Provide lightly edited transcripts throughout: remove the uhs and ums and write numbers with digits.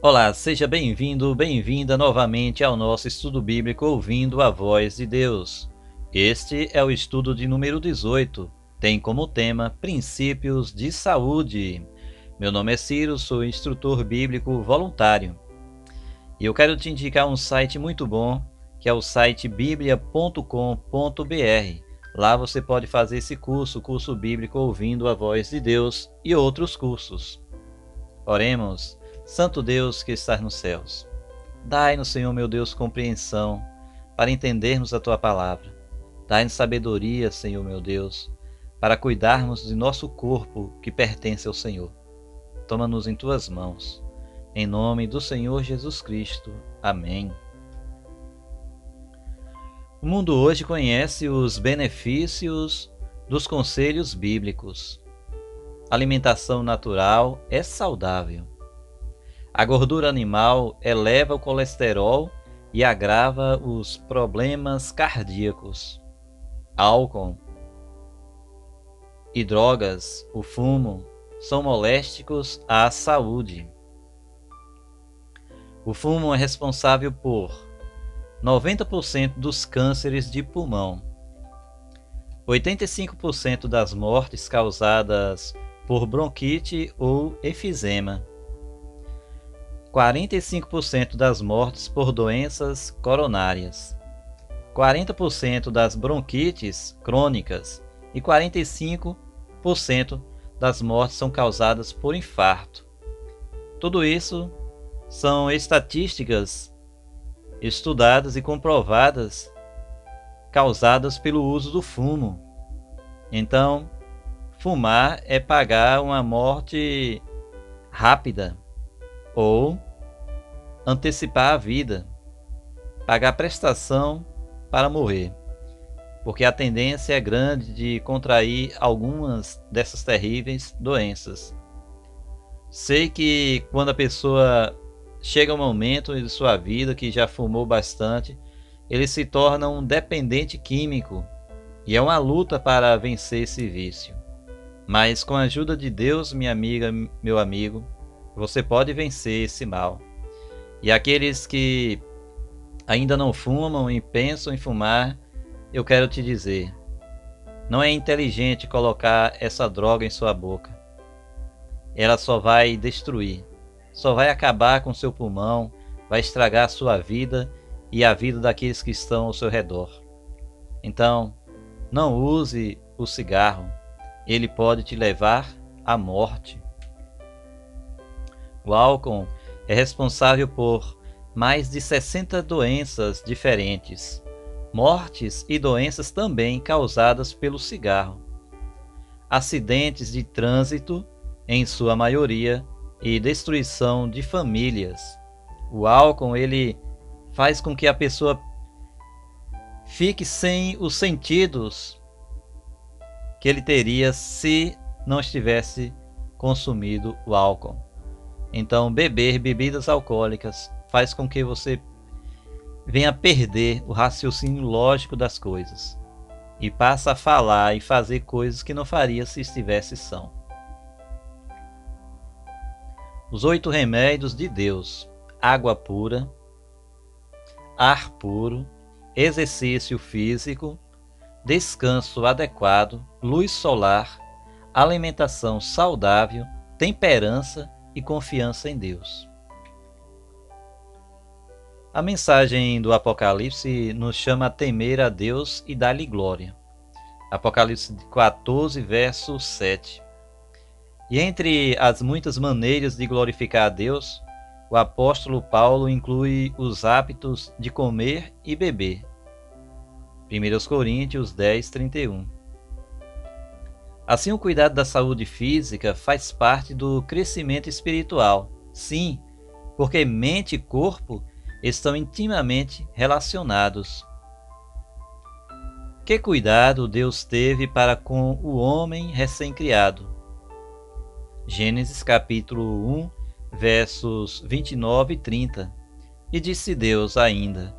Olá, seja bem-vindo, bem-vinda novamente ao nosso estudo bíblico Ouvindo a Voz de Deus. Este é o estudo de número 18, tem como tema Princípios de Saúde. Meu nome é Ciro, sou instrutor bíblico voluntário. E eu quero te indicar um site muito bom, que é o site biblia.com.br. Lá você pode fazer esse curso bíblico Ouvindo a Voz de Deus e outros cursos. Oremos. Santo Deus que estás nos céus, dai-nos, Senhor meu Deus, compreensão para entendermos a Tua palavra. Dai-nos sabedoria, Senhor meu Deus, para cuidarmos de nosso corpo que pertence ao Senhor. Toma-nos em Tuas mãos. Em nome do Senhor Jesus Cristo. Amém. O mundo hoje conhece os benefícios dos conselhos bíblicos. A alimentação natural é saudável. A gordura animal eleva o colesterol e agrava os problemas cardíacos. Álcool e drogas, o fumo, são molésticos à saúde. O fumo é responsável por 90% dos cânceres de pulmão, 85% das mortes causadas por bronquite ou efizema, 45% das mortes por doenças coronárias, 40% das bronquites crônicas e 45% das mortes são causadas por infarto. Tudo isso são estatísticas estudadas e comprovadas causadas pelo uso do fumo. Então, fumar é pagar uma morte rápida ou antecipar a vida, pagar prestação para morrer, porque a tendência é grande de contrair algumas dessas terríveis doenças. Sei que quando a pessoa chega um momento de sua vida que já fumou bastante, ele se torna um dependente químico e é uma luta para vencer esse vício. Mas com a ajuda de Deus, minha amiga, meu amigo, você pode vencer esse mal. E aqueles que ainda não fumam e pensam em fumar, eu quero te dizer, não é inteligente colocar essa droga em sua boca. Ela só vai destruir, só vai acabar com seu pulmão, vai estragar a sua vida e a vida daqueles que estão ao seu redor. Então, não use o cigarro, ele pode te levar à morte. O álcool é responsável por mais de 60 doenças diferentes, mortes e doenças também causadas pelo cigarro, acidentes de trânsito, em sua maioria, e destruição de famílias. O álcool, ele faz com que a pessoa fique sem os sentidos que ele teria se não estivesse consumido o álcool. Então, beber bebidas alcoólicas faz com que você venha perder o raciocínio lógico das coisas e passa a falar e fazer coisas que não faria se estivesse são. Os 8 remédios de Deus: água pura, ar puro, exercício físico, descanso adequado, luz solar, alimentação saudável, temperança e confiança em Deus. A mensagem do Apocalipse nos chama a temer a Deus e dar-lhe glória. Apocalipse 14, verso 7. E entre as muitas maneiras de glorificar a Deus, o apóstolo Paulo inclui os hábitos de comer e beber. 1 Coríntios 10, 31. Assim, o cuidado da saúde física faz parte do crescimento espiritual. Sim, porque mente e corpo estão intimamente relacionados. Que cuidado Deus teve para com o homem recém-criado? Gênesis capítulo 1, versos 29 e 30. E disse Deus ainda: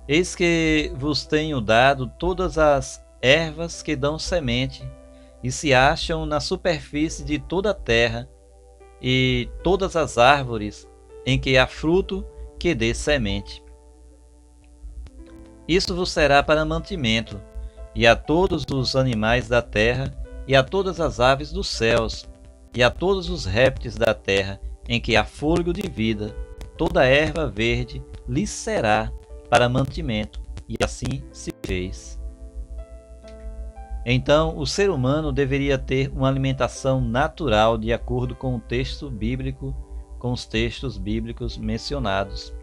Eis que vos tenho dado todas as ervas que dão semente, e se acham na superfície de toda a terra, e todas as árvores em que há fruto que dê semente. Isso vos será para mantimento, e a todos os animais da terra, e a todas as aves dos céus, e a todos os répteis da terra, em que há fôlego de vida, toda a erva verde lhes será para mantimento. E assim se fez. Então, o ser humano deveria ter uma alimentação natural de acordo com o texto bíblico, com os textos bíblicos mencionados.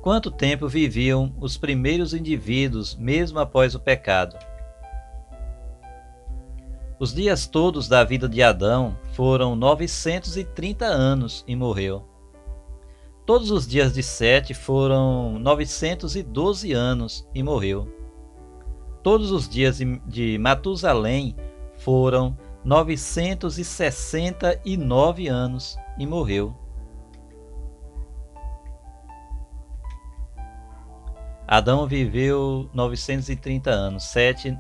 Quanto tempo viviam os primeiros indivíduos mesmo após o pecado? Os dias todos da vida de Adão foram 930 anos e morreu. Todos os dias de Sete foram 912 anos e morreu. Todos os dias de Matusalém foram 969 anos e morreu. Adão viveu 930 anos, Sete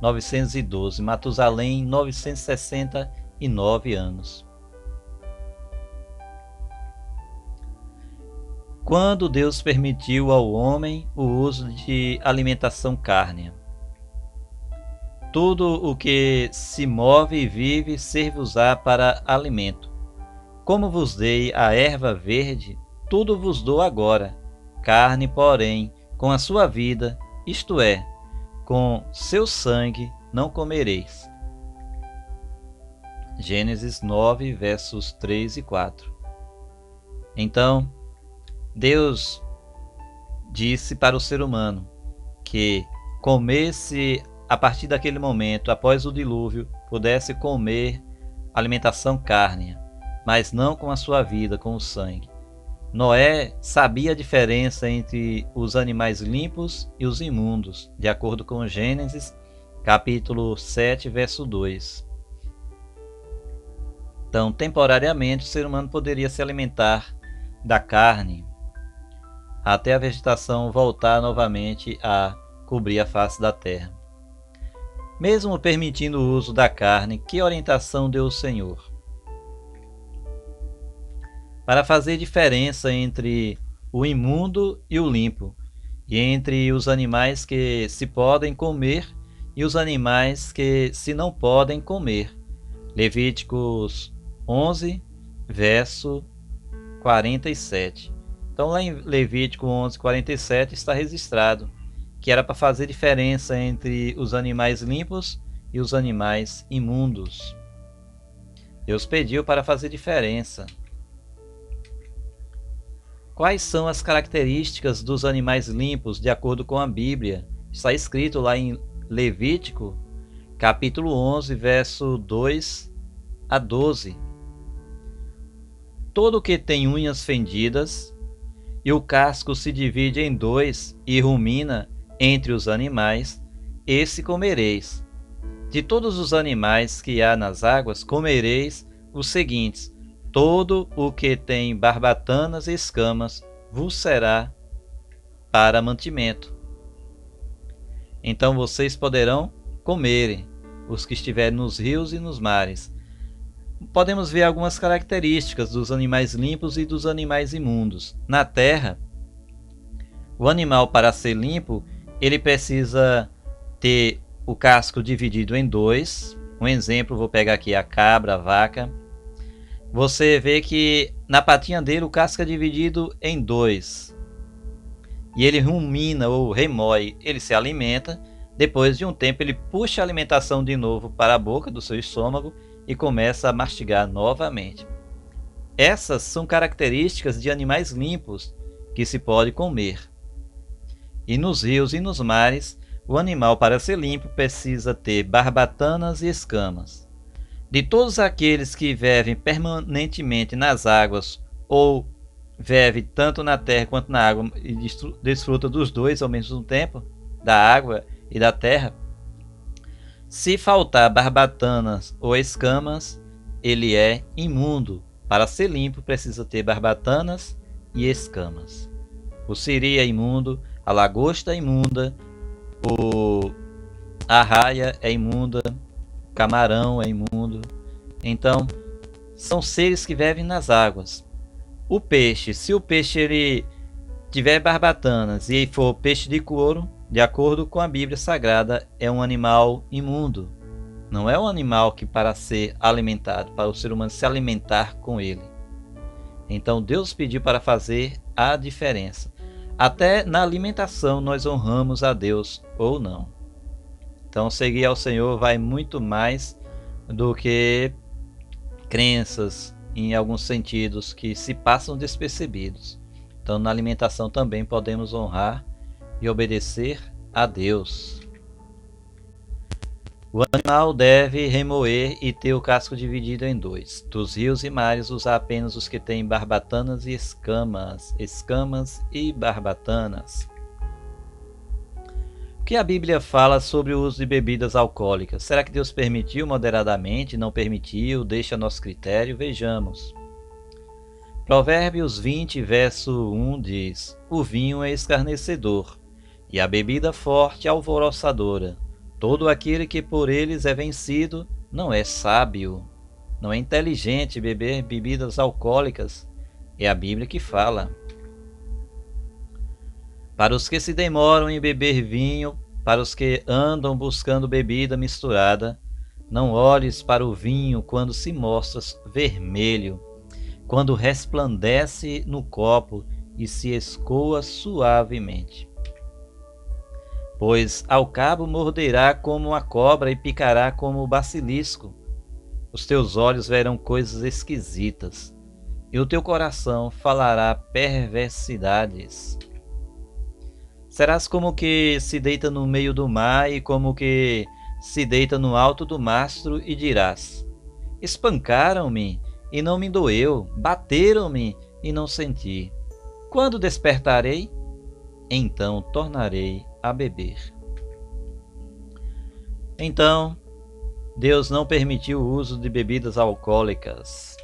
912, Matusalém 969 anos. Quando Deus permitiu ao homem o uso de alimentação cárnea. Tudo o que se move e vive serve-vos-á para alimento. Como vos dei a erva verde, tudo vos dou agora. Carne, porém, com a sua vida, isto é, com seu sangue, não comereis. Gênesis 9, versos 3 e 4. Então, Deus disse para o ser humano que comesse a partir daquele momento, após o dilúvio, pudesse comer alimentação cárnea, mas não com a sua vida, com o sangue. Noé sabia a diferença entre os animais limpos e os imundos, de acordo com Gênesis, capítulo 7, verso 2. Então, temporariamente, o ser humano poderia se alimentar da carne, até a vegetação voltar novamente a cobrir a face da terra. Mesmo permitindo o uso da carne, que orientação deu o Senhor? Para fazer diferença entre o imundo e o limpo, e entre os animais que se podem comer e os animais que se não podem comer. Levíticos 11, verso 47. Então, lá em Levítico 11, 47 está registrado que era para fazer diferença entre os animais limpos e os animais imundos. Deus pediu para fazer diferença. Quais são as características dos animais limpos de acordo com a Bíblia? Está escrito lá em Levítico, capítulo 11, verso 2 a 12. Todo o que tem unhas fendidas, e o casco se divide em dois e rumina entre os animais, esse comereis. De todos os animais que há nas águas, comereis os seguintes: todo o que tem barbatanas e escamas vos será para mantimento. Então vocês poderão comerem, os que estiverem nos rios e nos mares. Podemos ver algumas características dos animais limpos e dos animais imundos. Na terra, o animal, para ser limpo, ele precisa ter o casco dividido em dois. Um exemplo, vou pegar aqui a cabra, a vaca. Você vê que na patinha dele o casco é dividido em dois. E ele rumina ou remói, ele se alimenta. Depois de um tempo ele puxa a alimentação de novo para a boca do seu estômago e começa a mastigar novamente. Essas são características de animais limpos que se pode comer. E nos rios e nos mares, o animal, para ser limpo, precisa ter barbatanas e escamas. De todos aqueles que vivem permanentemente nas águas ou vivem tanto na terra quanto na água e desfruta dos dois ao mesmo tempo, da água e da terra, se faltar barbatanas ou escamas, ele é imundo. Para ser limpo, precisa ter barbatanas e escamas. O siri é imundo, a lagosta é imunda, a arraia é imunda, o camarão é imundo. Então, são seres que vivem nas águas. O peixe, se o peixe ele tiver barbatanas e for peixe de couro, de acordo com a Bíblia Sagrada, é um animal imundo. Não é um animal que para ser alimentado, para o ser humano se alimentar com ele. Então Deus pediu para fazer a diferença. Até na alimentação nós honramos a Deus ou não. Então seguir ao Senhor vai muito mais do que crenças em alguns sentidos que se passam despercebidos. Então na alimentação também podemos honrar e obedecer a Deus. O animal deve remoer e ter o casco dividido em dois. Dos rios e mares usar apenas os que têm barbatanas e escamas e barbatanas. O que a Bíblia fala sobre o uso de bebidas alcoólicas? Será que Deus permitiu moderadamente? Não permitiu? Deixa a nosso critério? Vejamos. Provérbios 20, verso 1 diz: o vinho é escarnecedor, e a bebida forte alvoroçadora. Todo aquele que por eles é vencido não é sábio. Não é inteligente beber bebidas alcoólicas. É a Bíblia que fala. Para os que se demoram em beber vinho, para os que andam buscando bebida misturada, não olhes para o vinho quando se mostra vermelho, quando resplandece no copo e se escoa suavemente. Pois ao cabo morderá como a cobra e picará como o basilisco. Os teus olhos verão coisas esquisitas, e o teu coração falará perversidades. Serás como que se deita no meio do mar e como que se deita no alto do mastro e dirás: espancaram-me e não me doeu, bateram-me e não senti. Quando despertarei, então tornarei a beber. Então, Deus não permitiu o uso de bebidas alcoólicas.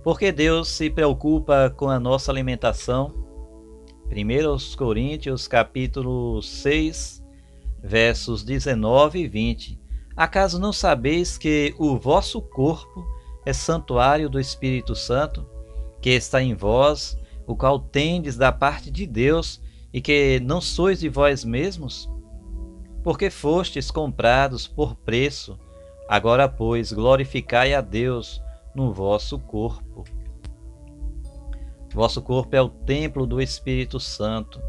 Porque Deus se preocupa com a nossa alimentação. 1 Coríntios capítulo 6, versos 19 e 20. Acaso não sabeis que o vosso corpo é santuário do Espírito Santo, que está em vós, o qual tendes da parte de Deus, e que não sois de vós mesmos? Porque fostes comprados por preço. Agora, pois, glorificai a Deus no vosso corpo. Vosso corpo é o templo do Espírito Santo.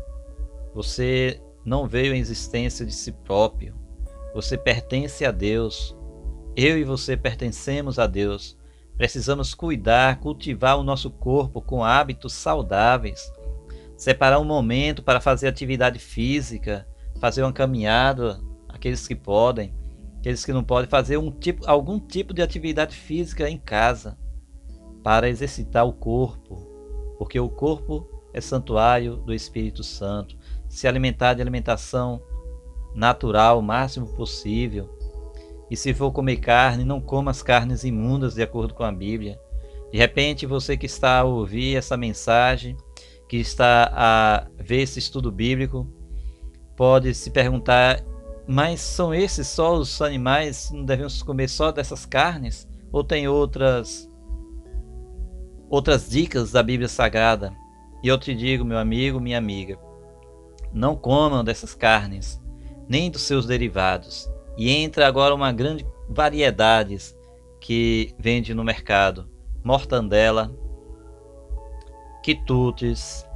Você não veio em existência de si próprio. Você pertence a Deus. Eu e você pertencemos a Deus. Precisamos cuidar, cultivar o nosso corpo com hábitos saudáveis. Separar um momento para fazer atividade física, fazer uma caminhada, aqueles que podem, aqueles que não podem, fazer algum tipo de atividade física em casa, para exercitar o corpo, porque o corpo é santuário do Espírito Santo. Se alimentar de alimentação natural o máximo possível. E se for comer carne, não coma as carnes imundas de acordo com a Bíblia. De repente, você que está a ouvir essa mensagem, que está a ver esse estudo bíblico, pode se perguntar: mas são esses só os animais? Não devemos comer só dessas carnes? Ou tem outras dicas da Bíblia Sagrada? E eu te digo, meu amigo, minha amiga, não comam dessas carnes, nem dos seus derivados. E entra agora uma grande variedade que vende no mercado: mortandela, quitutes,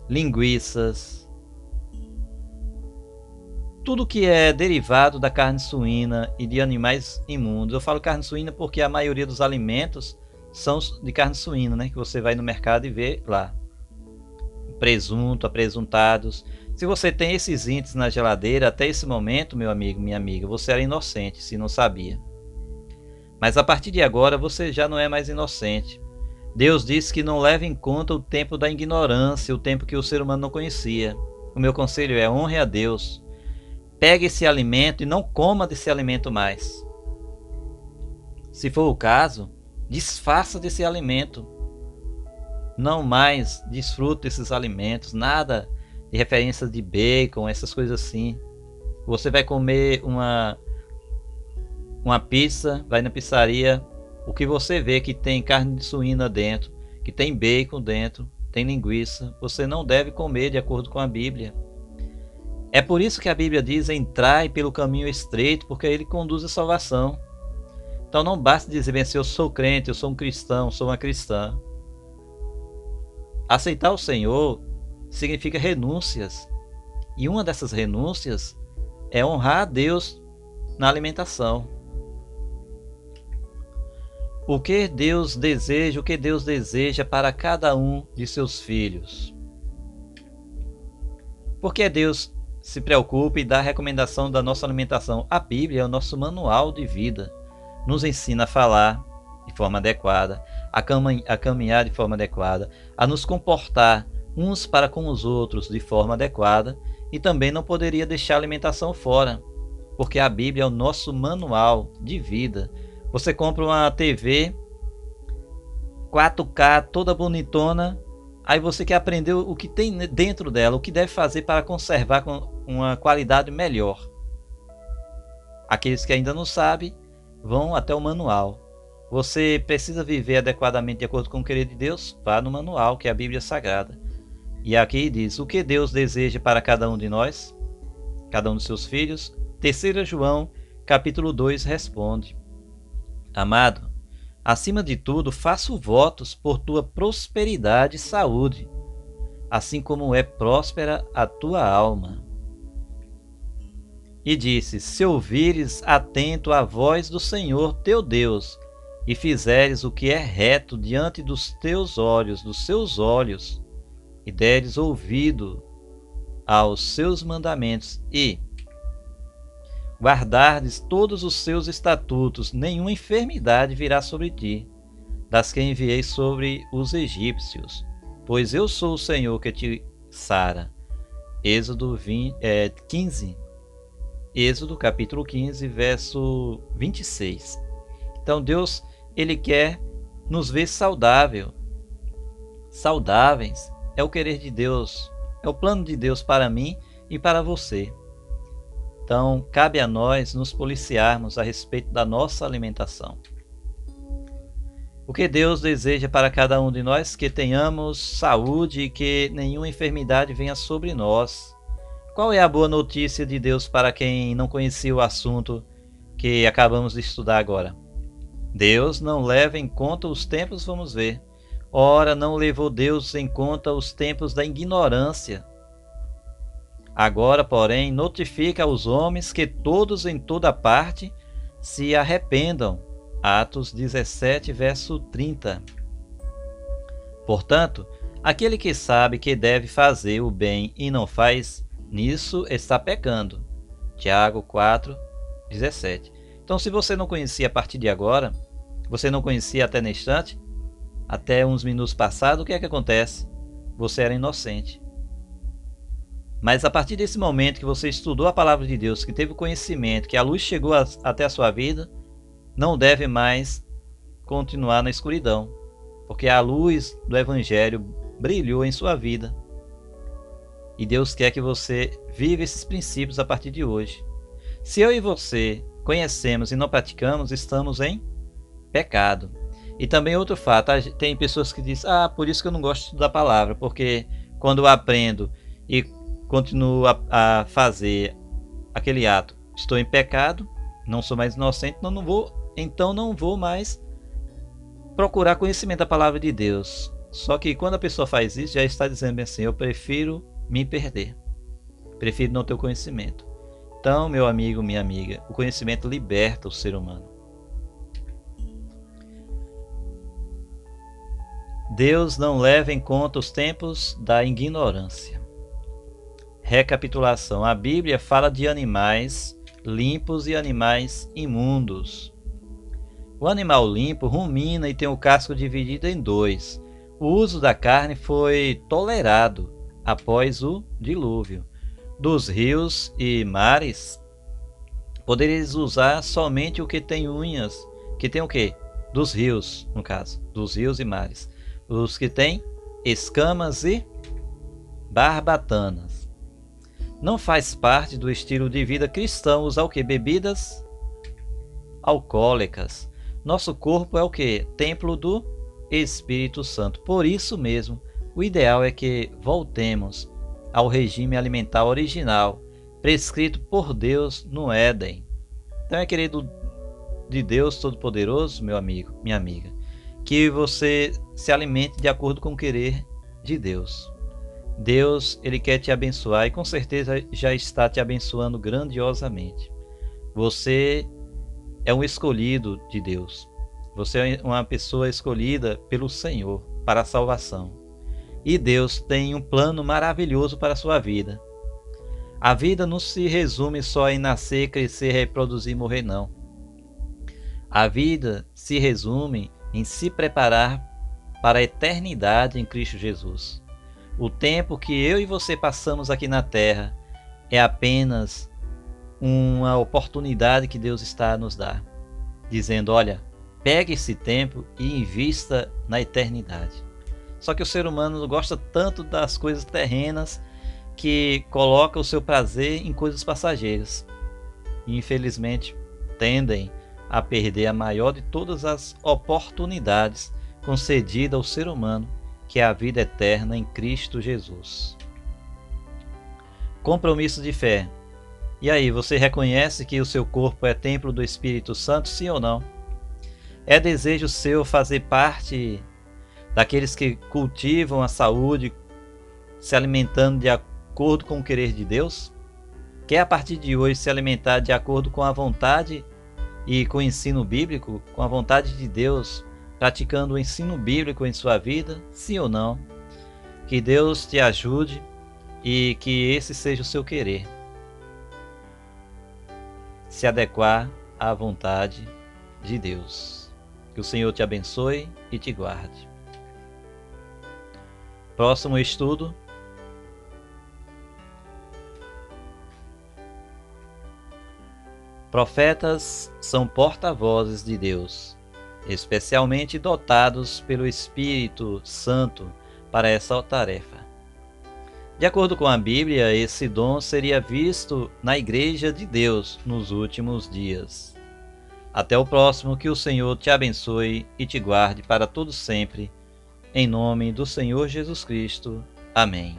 linguiças, tudo que é derivado da carne suína e de animais imundos. Eu falo carne suína porque a maioria dos alimentos são de carne suína, né? Que você vai no mercado e vê lá. Presunto, apresuntados. Se você tem esses índices na geladeira até esse momento, meu amigo, minha amiga, você era inocente se não sabia. Mas a partir de agora você já não é mais inocente. Deus disse que não leva em conta o tempo da ignorância, o tempo que o ser humano não conhecia. O meu conselho é: honre a Deus. Pegue esse alimento e não coma desse alimento mais. Se for o caso, desfaça desse alimento. Não mais desfrute desses alimentos, nada de referência de bacon, essas coisas assim. Você vai comer uma pizza, vai na pizzaria, O que você vê que tem carne de suína dentro, que tem bacon dentro, tem linguiça, você não deve comer de acordo com a Bíblia. É por isso que a Bíblia diz: entrai pelo caminho estreito, porque ele conduz à salvação. Então não basta dizer bem assim: eu sou crente, eu sou um cristão, sou uma cristã. Aceitar o Senhor significa renúncias. E uma dessas renúncias é honrar a Deus na alimentação. O que Deus deseja para cada um de seus filhos? Porque Deus se preocupa e dá a recomendação da nossa alimentação. A Bíblia é o nosso manual de vida. Nos ensina a falar de forma adequada, a caminhar de forma adequada, a nos comportar uns para com os outros de forma adequada, e também não poderia deixar a alimentação fora, porque a Bíblia é o nosso manual de vida. Você compra uma TV 4K toda bonitona, aí você quer aprender o que tem dentro dela, o que deve fazer para conservar com uma qualidade melhor. Aqueles que ainda não sabem vão até o manual. Você precisa viver adequadamente de acordo com o querer de Deus? Vá no manual, que é a Bíblia Sagrada. E aqui diz: o que Deus deseja para cada um de nós, cada um dos seus filhos? 3 João, capítulo 2, responde: amado, acima de tudo, faço votos por tua prosperidade e saúde, assim como é próspera a tua alma. E disse: se ouvires atento a voz do Senhor teu Deus, e fizeres o que é reto diante dos teus olhos, dos seus olhos, e deres ouvido aos seus mandamentos, e guardardes todos os seus estatutos, nenhuma enfermidade virá sobre ti, das que enviei sobre os egípcios, pois eu sou o Senhor que te sara. Êxodo 15. Êxodo capítulo 15, verso 26. Então Deus, Ele quer nos ver saudáveis. É o querer de Deus, é o plano de Deus para mim e para você. Então, cabe a nós nos policiarmos a respeito da nossa alimentação. O que Deus deseja para cada um de nós? Que tenhamos saúde e que nenhuma enfermidade venha sobre nós. Qual é a boa notícia de Deus para quem não conhecia o assunto que acabamos de estudar agora? Deus não leva em conta os tempos, vamos ver. Ora, não levou Deus em conta os tempos da ignorância. Agora, porém, notifica aos homens que todos em toda parte se arrependam. Atos 17, verso 30. Portanto, aquele que sabe que deve fazer o bem e não faz, nisso está pecando. Tiago 4, 17. Então, se você não conhecia a partir de agora, você não conhecia até neste instante, até uns minutos passados, o que é que acontece? Você era inocente. Mas a partir desse momento que você estudou a palavra de Deus, que teve o conhecimento, que a luz chegou até a sua vida, não deve mais continuar na escuridão, porque a luz do Evangelho brilhou em sua vida. E Deus quer que você viva esses princípios a partir de hoje. Se eu e você conhecemos e não praticamos, estamos em pecado. E também outro fato, tem pessoas que dizem: por isso que eu não gosto da palavra, porque quando eu aprendo e continuo a fazer aquele ato, estou em pecado, não sou mais inocente, então não vou mais procurar conhecimento da palavra de Deus. Só que quando a pessoa faz isso, já está dizendo assim: eu prefiro me perder, prefiro não ter o conhecimento. Então, meu amigo, minha amiga, o conhecimento liberta o ser humano. Deus não leva em conta os tempos da ignorância. Recapitulação: a Bíblia fala de animais limpos e animais imundos. O animal limpo rumina e tem o casco dividido em dois. O uso da carne foi tolerado após o dilúvio. Dos rios e mares, podereis usar somente o que tem unhas. Que tem o quê? Dos rios, no caso. Dos rios e mares. Os que têm escamas e barbatanas. Não faz parte do estilo de vida cristão usar o que? Bebidas alcoólicas. Nosso corpo é o quê? Templo do Espírito Santo. Por isso mesmo, o ideal é que voltemos ao regime alimentar original, prescrito por Deus no Éden. Então é querido de Deus Todo-Poderoso, meu amigo, minha amiga, que você se alimente de acordo com o querer de Deus. Deus, ele quer te abençoar e com certeza já está te abençoando grandiosamente. Você é um escolhido de Deus. Você é uma pessoa escolhida pelo Senhor para a salvação. E Deus tem um plano maravilhoso para a sua vida. A vida não se resume só em nascer, crescer, reproduzir e morrer, não. A vida se resume em se preparar para a eternidade em Cristo Jesus. O tempo que eu e você passamos aqui na Terra é apenas uma oportunidade que Deus está a nos dar, dizendo: olha, pegue esse tempo e invista na eternidade. Só que o ser humano gosta tanto das coisas terrenas que coloca o seu prazer em coisas passageiras e infelizmente tendem a perder a maior de todas as oportunidades concedida ao ser humano, que é a vida eterna em Cristo Jesus. Compromisso de fé. E aí, você reconhece que o seu corpo é templo do Espírito Santo, sim ou não? É desejo seu fazer parte daqueles que cultivam a saúde, se alimentando de acordo com o querer de Deus? Quer a partir de hoje se alimentar de acordo com a vontade e com o ensino bíblico, com a vontade de Deus, praticando o ensino bíblico em sua vida, sim ou não? Que Deus te ajude e que esse seja o seu querer. Se adequar à vontade de Deus. Que o Senhor te abençoe e te guarde. Próximo estudo. Profetas são porta-vozes de Deus, especialmente dotados pelo Espírito Santo para essa tarefa. De acordo com a Bíblia, esse dom seria visto na Igreja de Deus nos últimos dias. Até o próximo, que o Senhor te abençoe e te guarde para todo sempre, em nome do Senhor Jesus Cristo. Amém.